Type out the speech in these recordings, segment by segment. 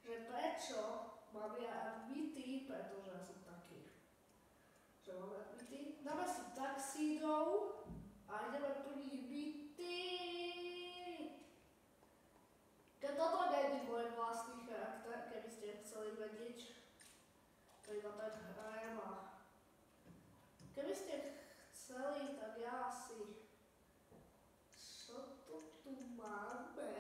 že prečo mám ja byty, pretože ja som taký, že máme byty. Dáme si taxídov a ideme plniť byty. Keď toto nie je môj vlastný charakter, keby ste chceli vedieť, to iba tak hrajem a keby ste chceli, tak ja asi, čo to tu máme?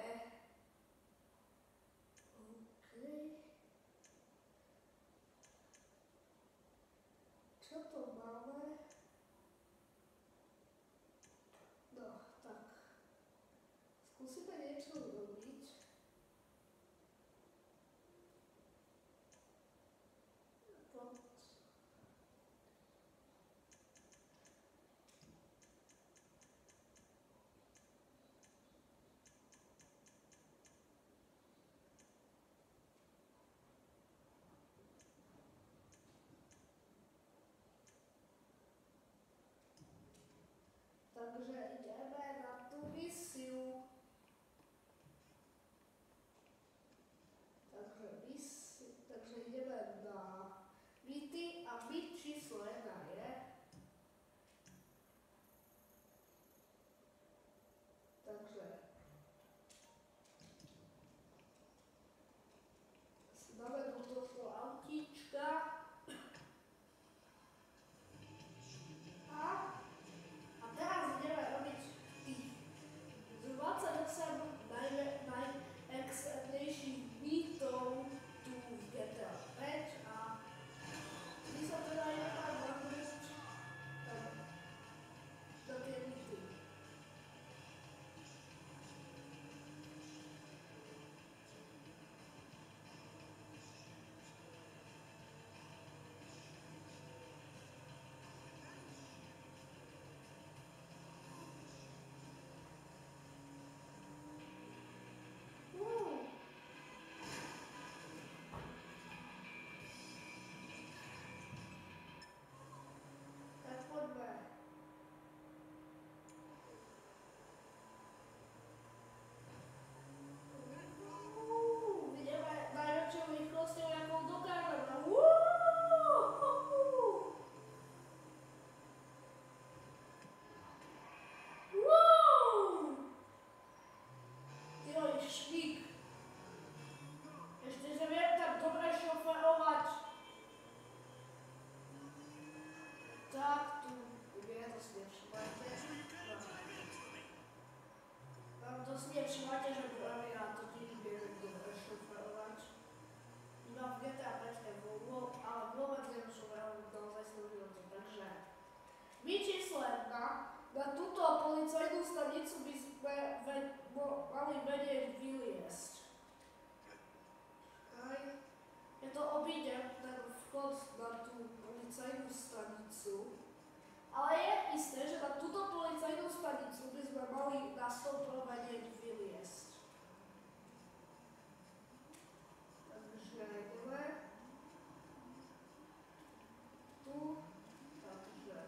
Čo to máme? No, tak. Skúsime niečo urobiť. Takže ideme na tú misiu. Takže ideme na byty a byt číslo 1 je. Takže si dáme do tohto autíčka. A teraz ideme robiť tých 28 najextrémnejších bytov tu v GTA 5 a my sa teda ideme zahrnúť do tie byty. Tak poďme. Ideme najväčšou rýchlosťou, jakou dokážeme. Joj, švík. Ešte, že viem tak dobre šoferovať. Tak tu, je to si nevšimajte. To si nevšimajte, že práve ja totiž viem dobre šoferovať. Iba v GTA 5 ale vôbec neviem šoferovať naozaj svojho života. Takže my číslo 1, na túto policajnú stanicu by sme mali vedieť vyliesť. Ja to obídem, ten vchod na tú policajnú stanicu. Ale je isté, že na túto policajnú stanicu by sme mali na 100% vedieť vyliesť. Takže ideme. Tu. Takže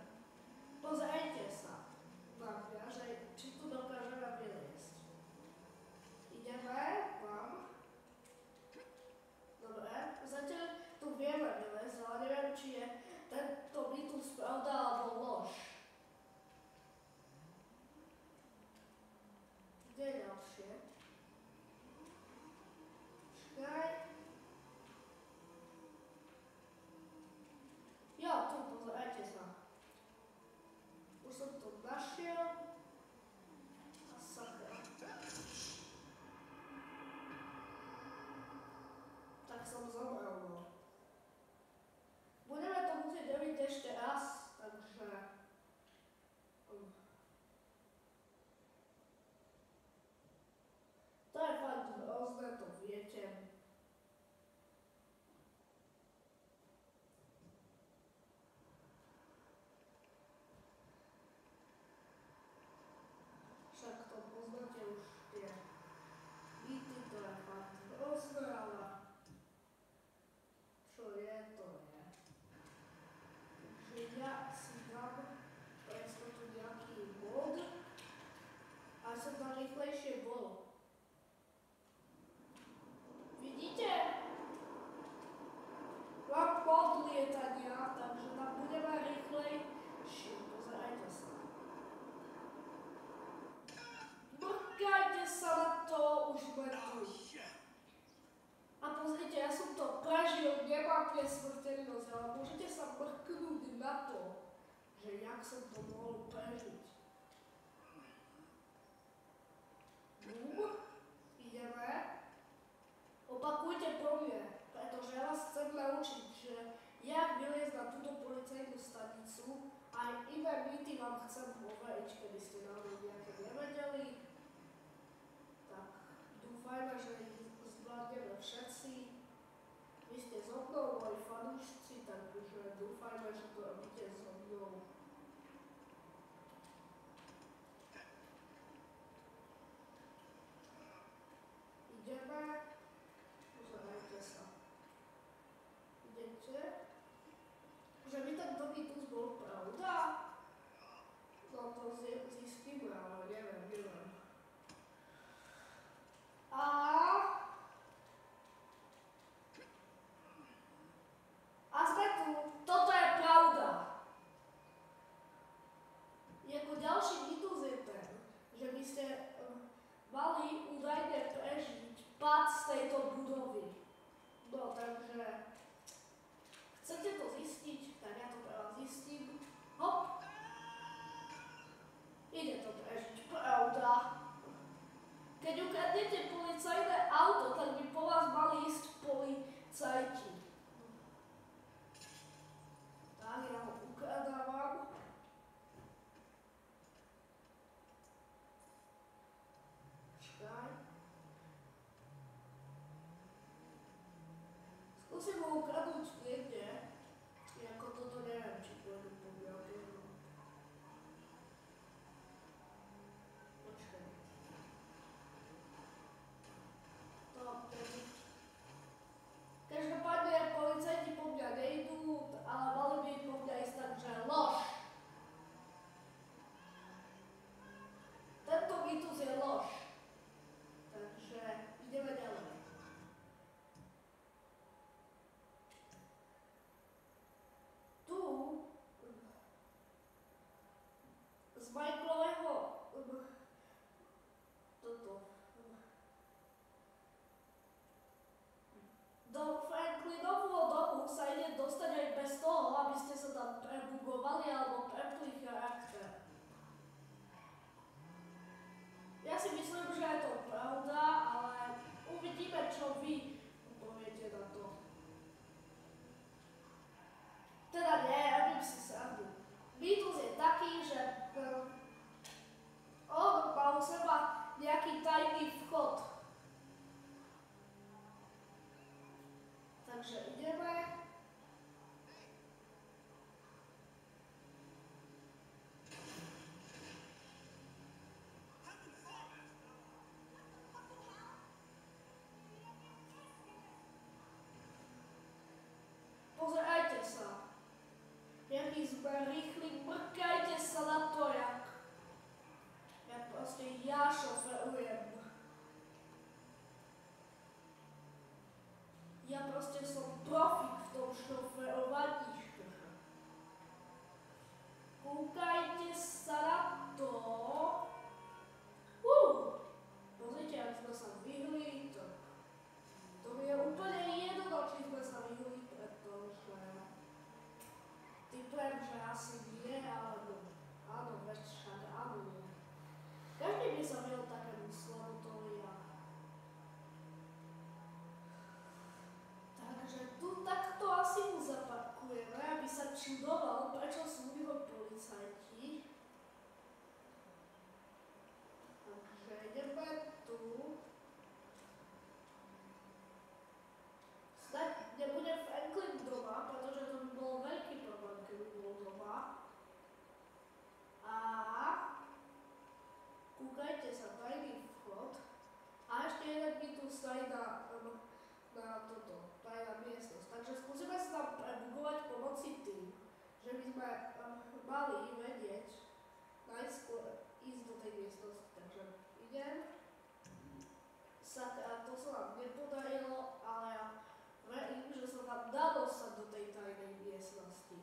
pozrite sa na mňa, že či tu dokážeme vyliesť. Ideme vám. Dobre, zatiaľ tu vieme vyliesť, ale neviem, či je tento mýtus pravda alebo lož. Kde je fakt je smrteľnosť, ale môžete sa mrknúť na to, že jak som to mohol prežiť. Ideme. Opakujte po mne, pretože ja vás chcem naučiť, že jak vyliezť na túto policajnú stanicu, aj iné mýty vám chcem overiť, keby ste náhodou nejaké nevedeli. Tak dúfajme, že ich zvládneme všetci. Vy ste so mnou, moji fanúšci, takže dúfajme, že to robíte so mnou. Ideme. Pozerajte sa. Idete? Že by ten mýtus bol pravda? No to zistíme, ale neviem. A sme tu. Toto je pravda. Jako ďalší mýtus je ten, že by ste mali údajne prežiť pád z tejto budovy. No takže chcete to zistiť, tak ja to pre vás zistím. Hop. Ide to prežiť, pravda. Keď ukradnete policajné auto, tak by po vás mali ísť policajti. Tak, ja ho ukradávam. Počkaj. Skúsim ho ukradnúť niekde. Jako toto neviem, či pôjdu po mňa. Počkaj. Každopádne policajti po mňa nejdú, ale mali by po mňa ísť, takže lož. Tento mýtus je lož. Takže ideme ďalej. Tu z Michaelového do Franklinovho domu sa ide dostať aj bez toho, aby ste sa tam prebugovali alebo prepli charakter. Ja si myslím, že je to pravda, ale uvidíme, čo vy poviete na to. Teda nie, robím si srandu. Mýtus je taký, že on má u seba nejaký tajný vchod. Takže ideme. Pozerajte sa. Jaký sme rýchli, mrkajte sa na to, jak proste ja šoferujem. Ja proste som profik v tom šoferovaní. Kúkajte sa na to. Pozrite, ak sme sa vyhli, to mi je úplne jedno, či sme sa vyhli, pretože typujem, že asi nie, alebo áno, veď však áno. Každý by sa vyhol takému slovotovi a takže tu takto asi mu zaparkujeme, aby sa čudoval, prečo sú jeho policajti. Takže ideme tu. Snáď nebude Franklin doma, pretože to by bol veľký problém, keby bol doma. A kúkajte sa, tajný vchod. A ešte jeden by tu stojí na toto, tajná miestnosť. Takže skúsime sa tam prebugovať pomoci tým, že by sme mali vedieť najskôr ísť do tej miestnosti. Takže idem. Sakra, to sa nám nepodarilo, ale ja verím, že sa nám dá dostať do tej tajnej miestnosti.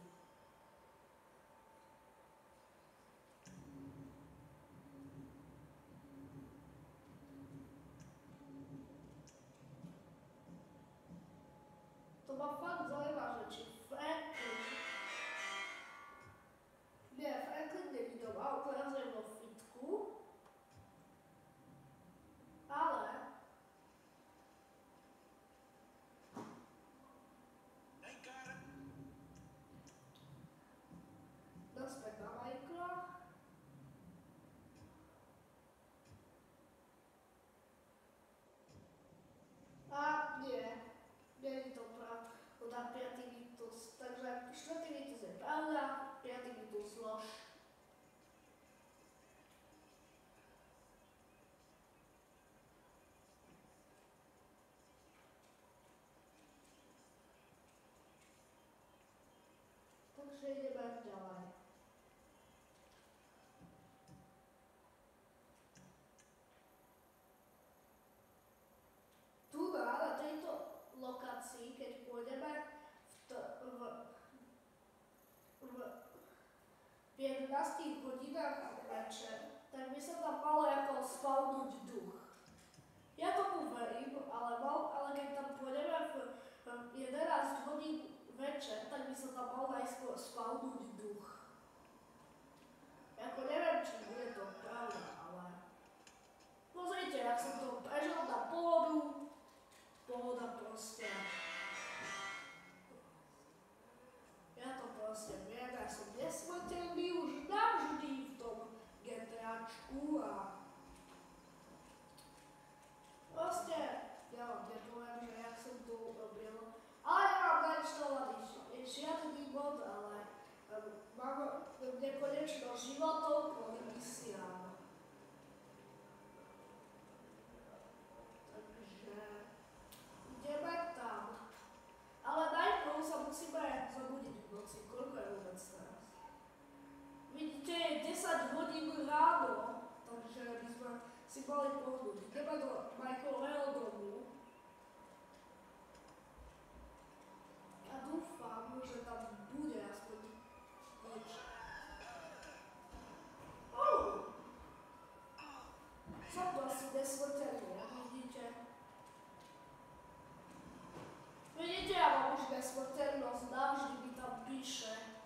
To ma fakt zaujíma, Takže ideme ďalej. Tu na tejto lokácii, keď pôjdeme v 11 hodinách večer, tak by sa tam malo ako spavnúť duch. Ja tomu verím, ale keď tam pôjdeme v 11 hodín večer, tak by sa tam mal najskôr spavnúť duch. Jako neviem, či bude to pravda, ale pozrite, jak som to prežil na pohoda proste. Ja to proste viem, ja som nesmrteľný už navždy v tom GTAčku a proste, ja vám nepoviem, že jak som to urobil, ale nemám nainštalovaný žiadny mod, ale mám nekonečno životov kvôli misiám. Takže ideme tam. Ale najprv sa musíme zobudiť v noci. Koľko je vôbec teraz? Vidíte, je 10 hodín ráno, takže by sme si mali pohnúť. Ideme do Michaelového domu. A dúfam, že tam bude aspoň nič. Som to asi nesmrteľný, vidíte? Vidíte, ja mám už nesmrteľnosť, navždy mi tam píše.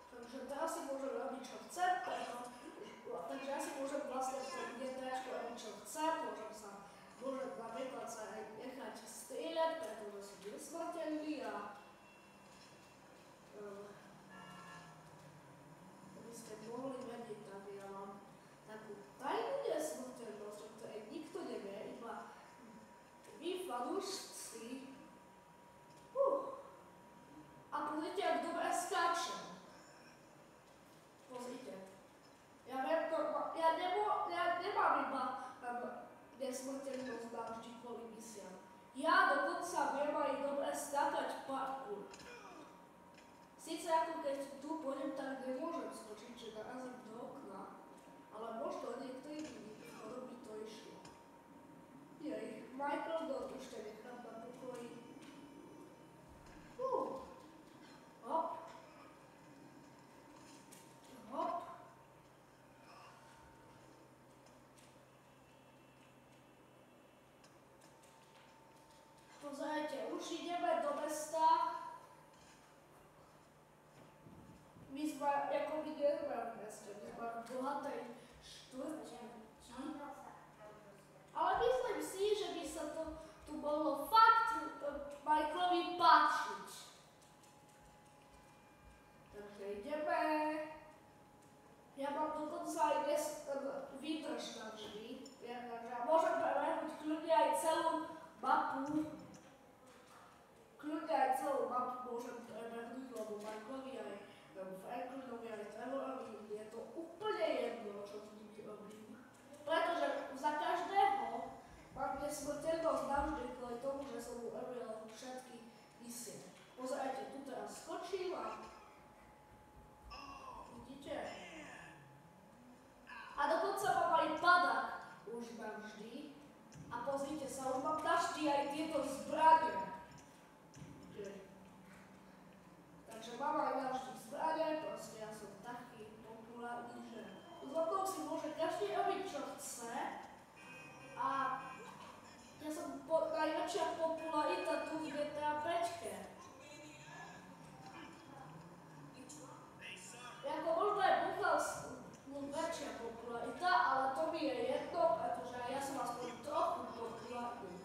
Takže teraz si môžem robiť, čo chcem, takže ja si môžem vlastne v tom GTAčku robiť, čo chcem, môžem napríklad sa aj nechať strieľať, pretože som nesmrteľný a aby ste mohli vedieť, tak ja mám takú tajnú nesmrteľnosť, o ktorej nikto nevie, iba vy fanúšci. A pozrite, jak dobre skáčem. Pozrite. Ja viem, ja nemám iba nesmrteľnosť navždy kvôli misiám. Ja dokonca viem aj dobre skákať parkour. Sice ako keď tu pôjdem, tak nemôžem skočiť, že narazím do okna, ale možno niektorým ľuďom by to išlo. Jej, Michael Dot už te nechám na pokoji. Hop. Hop. Pozerajte, už ideme do mesta. My sme, ako my nežíme v meste, my sme v bohatej štvrti. Ale myslím si, že by sa to tu mohlo fakt Michaelovi páčiť. Takže ideme. Ja mám dokonca aj výdrž navždy. Takže ja môžem prebehnúť kľudne aj celú mapu. Kľudne aj celú mapu môžem prebehnúť, lebo Michaelovi aj Franklinovi aj Trevorovi je to úplne jedno, čo s nimi robím. Pretože za každého mám nesmrteľnosť navždy kvôli tomu, že som mu robil všetky misie. Pozerajte, tu teraz skočím a vidíte? A dokonca mám aj padák už navždy. A pozrite sa, už mám navždy aj tieto zbranie. Takže mám aj navždy zbranie, proste ja som taký populárny, že so mnou si môže každý robiť, čo chce. A ja som najväčšia popularita tu v GTA 5. Jako možno aj väčšia popularita, ale to mi je jedno, pretože ja som aspoň trochu populárny.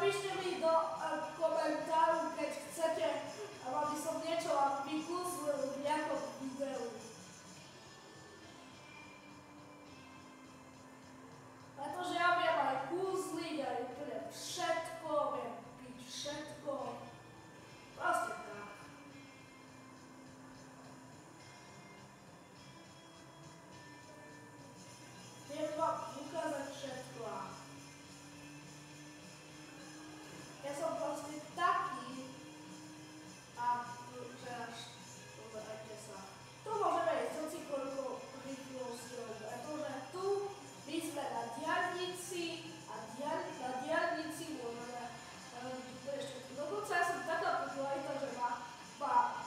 napíšte mi do komentáru, keď chcete, aby som niečo vám vykúslil v nejakom videu. Pretože ja viem aj kúsliť, aj úplne všetko, viem piť všetko. Proste tak. Viem vám ukázať všetko. Ja som proste taký a že až pozerajte sa. Tu môžeme ísť so cyklovkou rýchlosťou, pretože tu my sme na diaľnici a na diaľnici môžeme robiť úplne všetko. Dokonca ja som taká populárita, že ma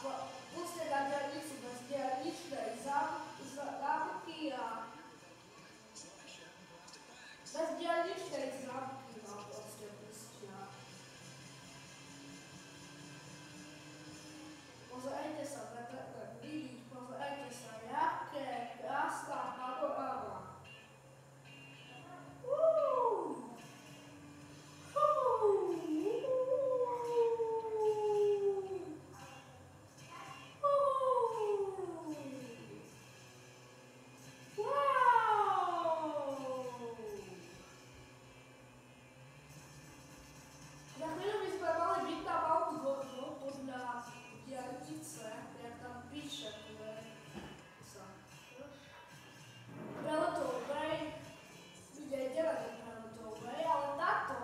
pustia na diaľnicu bez diaľničnej zámky a bez diaľničnej zámky ma proste pustia. Pozerajte sa, vidíť, pozerajte sa, jaké krásna panoráma. Za chvíľu by sme mali byť na Mount Gordo podľa diaľnice, jak tam píše, Pelotovej, my nejdeme do Pelotovej, ale táto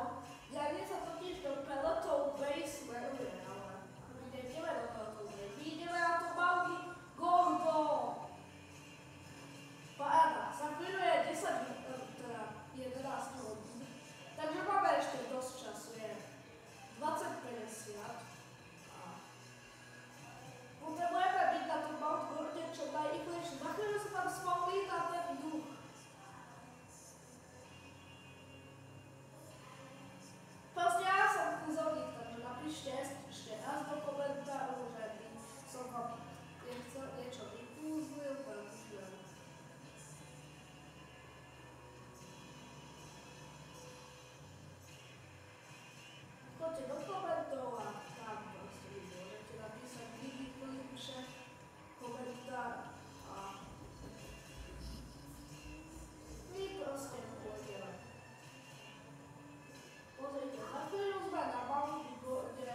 diaľnica totiž do Pelotovej smeruje, ale my nejdeme do Pelotovej, my ideme na to Mount Gordo. Paráda, za chvíľu je 11 hodín, takže máme ešte dosť času, je 20:50 a potrebujeme byť na tom Mount Gorde čo najrýchlejšie. Za chvíľu sa tam spomína ten duch. Proste ja som kúzelník, takže napíšte ešte raz do komentáru, že by som vám chcel niečo vykúzlil, takže choďte do komentov a tam proste vy môžete napísať kdykoliv komentár a my proste pôjdeme. Pozrite, za chvíľu sme na Mount Gorde,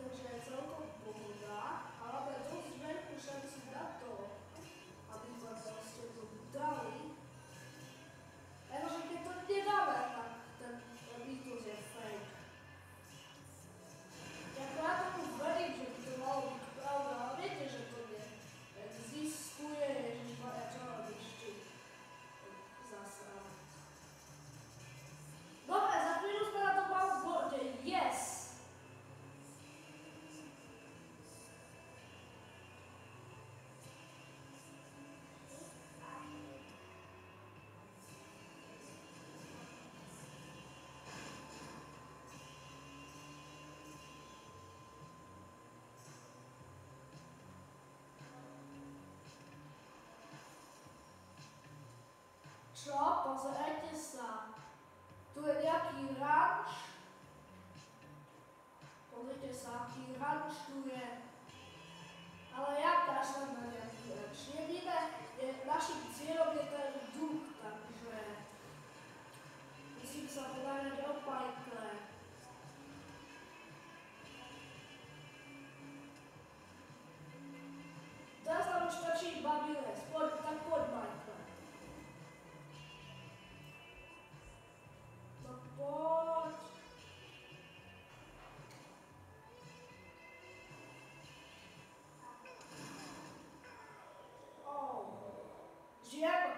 takže je celkom pohoda, ale máme dosť veľkú šancu na to, aby sme proste to dali. Pretože keď to nedáme, tak ten mýtus je fake. Jako ja tomu verím, že by to malo byť pravda, ale viete, že to neexistuje, ježišmaria, čo robíš ty? Zasrane. Dobre, za chvíľu sme na tom Mount Gorde, yes! Čo? Pozerajte sa. Tu je nejaký ranč. Pozrite sa, aký ranč tu je. Ale ja kašľam na nejaký ranč. Jediné, našim cieľom je ten duch, takže musím sa podarať o pajkle. Teraz nám už stačí iba vylez. Tak poď, Michael. Poď. Žijem.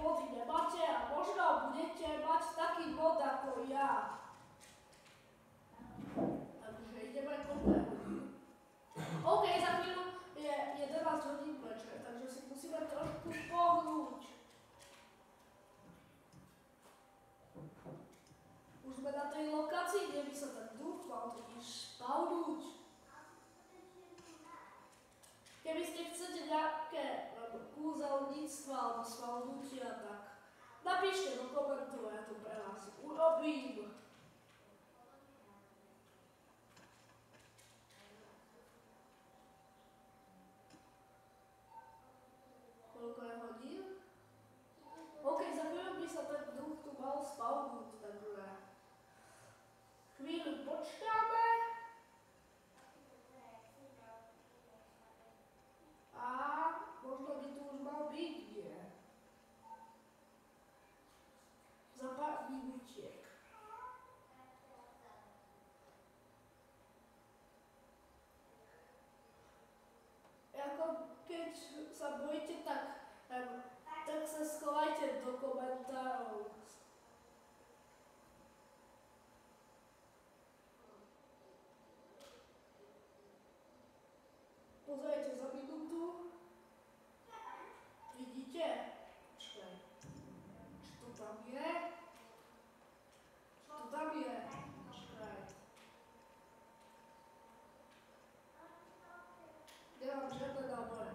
body nemáte a možno budete mať taký bod ako ja. Takže ideme koľko hodín. OK, za chvíľu je 11 hodín večer, takže si musíme trošku pohnúť. Už sme na tej lokácii, kde by sa ten duch mal totiž spavnúť. Keby ste chcete nejaké kúzelníctva alebo spavnutia, tak napíšte do komentov, ja to pre vás urobím. Koľko je hodín? OK, za chvíľu by sa ten duch tu mal spavnúť, takže chvíľu počkáme. A možno by tu už mal byť, nie? Za pár minútiek. Ako keď sa bojíte, tak sa schovajte do komentárov. Pozrite za minútu. Vidíte? Počkaj. Či to tam je? Či to tam je? Počkaj. Nemám žiadne náboje.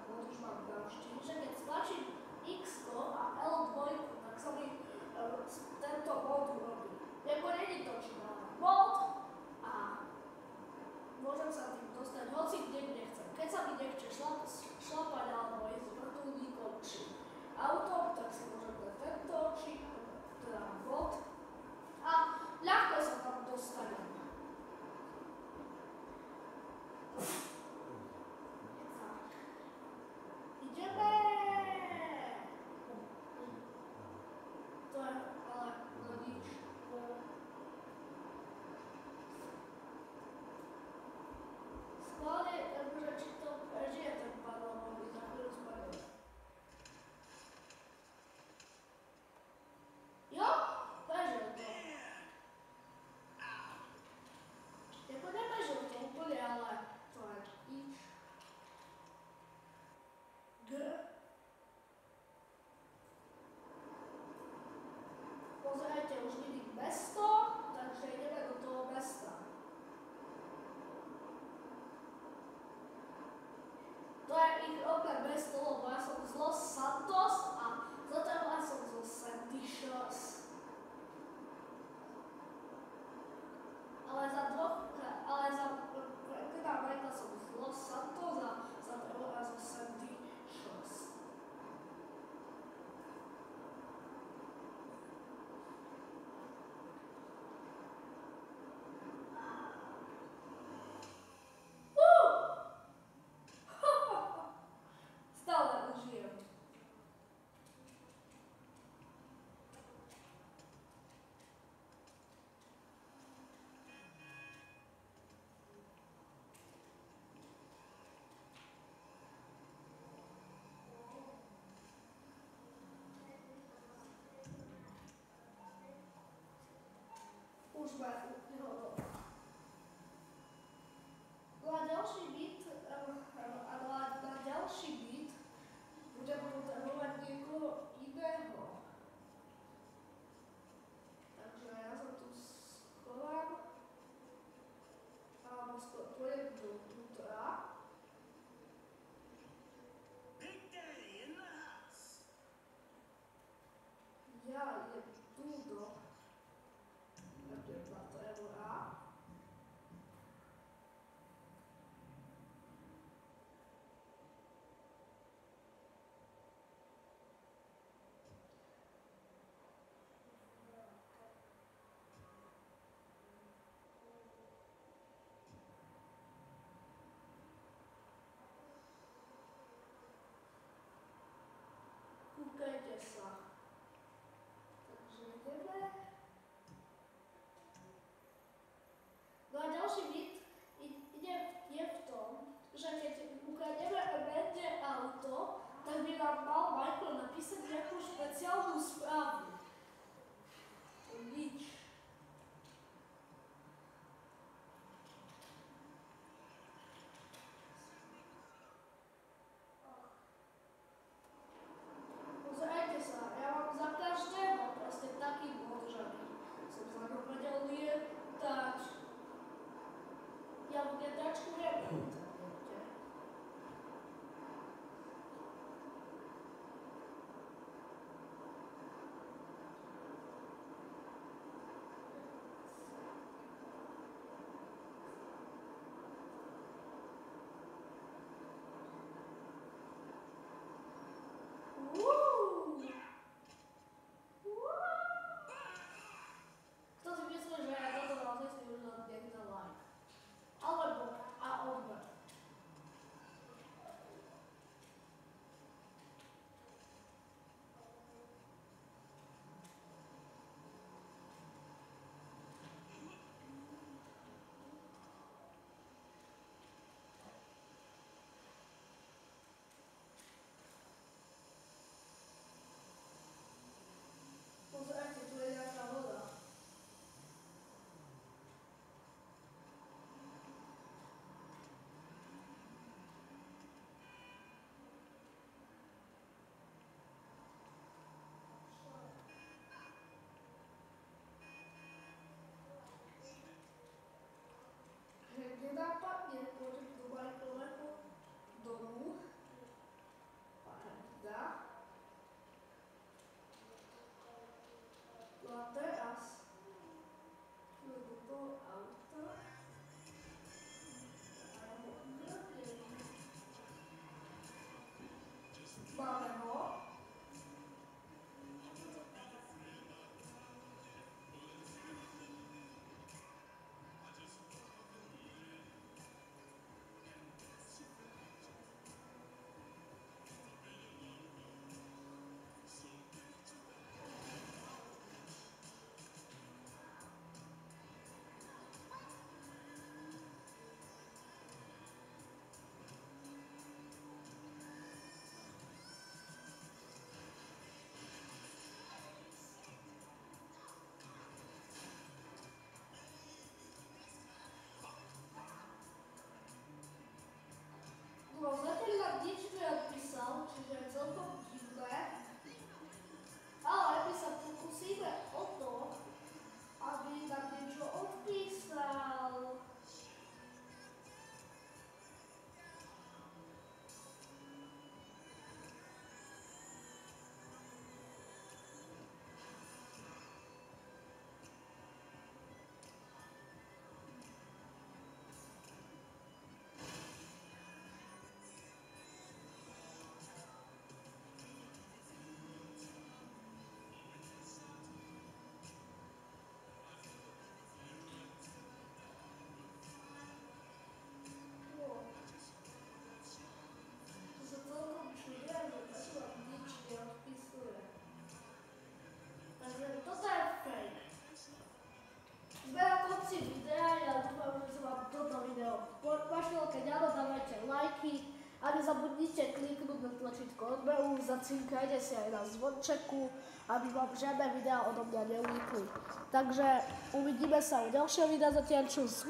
bod už mám ďalší, že keď stlačím X a L2, tak sa mi tento bod urobí. Jako není to, či dávam bod a môžem sa tým dostať hoci kde nechcem. Keď sa mi nechce šlapať alebo ísť vrtulníkom či autom, tak si môžem dať tento, či teda bod a ľahko sa tam dostanem. Ideme! To je ale nič. Schválne, že či to prežije ten pán, lebo by za chvíľu spadol. Jo, prežil to. Jako neprežil to úplne, ale to je nič. Pozerajte, už vidím mesto, takže ideme do toho mesta. To je ich opäť mesto, lebo ja som z Los Santos a zatiaľ ja som zo Santishos. Ale teda Majka som z Los Santos a zatiaľ ja zo Santishos. Stále užijem. Už ma hotovo. Na ďalší byt budem potrebovať niekoho iného. Takže ja sa tu schovám alebo pôjdem dovnútra. Ja idem tu do eura. Kúkajte sa. Takže ideme. No a ďalší byt je v tom, že keď ukradneme mene auto, tak by nám mal Michael napísať nejakú špeciálnu správu. Nič. Pozerajte sa, ja mám za každého proste taký bod, že som sa ho vedel lietať. Ja v lietačku neviem. A nezabudnite kliknúť na tlačítko odberu, zacinkajte si aj na zvončeku, aby vám žiadne videá odo mňa neunikli. Takže uvidíme sa u ďalšieho videa zatiaľ čus.